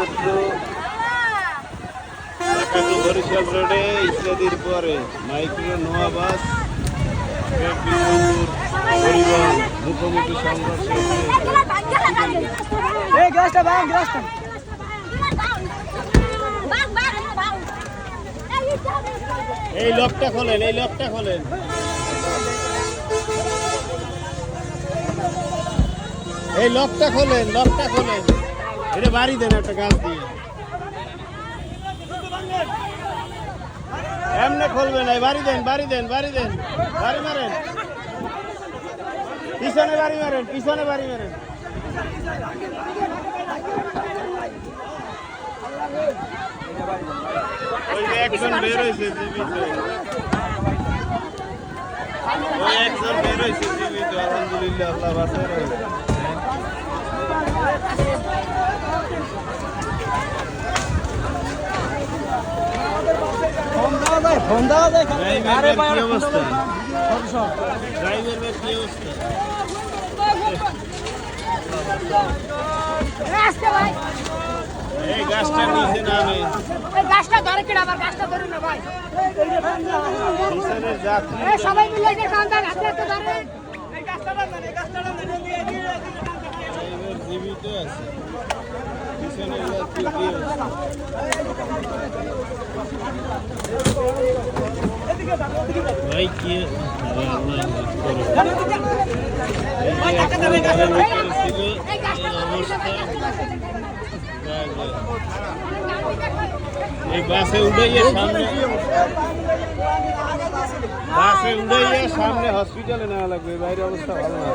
মাত্র বরিশাল রোডে ইত্যাদির পরে মাইক্রো নোয়া বাস পরিবহন মুখোমুখি সংঘর্ষ এই লকটা খোলেন, এই লকটা খোলেন, এই লকটা খোলেন, লকটা খোলেন। এটা বাড়ি দেন একটা গাছ দিয়ে। এমনি খুলবেন, এই বাড়ি দেন, বাড়ি দেন, বাড়ি দেন, বাড়ি মারেন, পিছনে বাড়ি মারেন, পিছনে বাড়ি মারেন। ওই যে একজন বের হয়েছে জীবিত, ওই একজন বের হয়েছে জীবিত, আলহামদুলিল্লাহ আল্লাহ বাঁচায় রয়েছে। ফোন দেওয়া যায় ড্রাইভারের কি অবস্থা? ড্রাইভারের কি অবস্থা? এই গাছটা নিচে নামে, এই গাছটা ধরে কিনা, আবার গাছটা ধরে না ভাই, পিছনের যাত্রী এই সবাই মিলে যে কান্দার হাতে হাতে ধরে এই গাছটা ধরে, এই গাছটা ধরে ড্রাইভার জীবিত আছে, পিছনের যাত্রী কি অবস্থা? ভাই কি এই বাসে উঠাইয়ে সামনে, বাসে উঠাইয়ে সামনে হসপিটালে নেওয়া লাগবে, বাইরে অবস্থা ভালো না।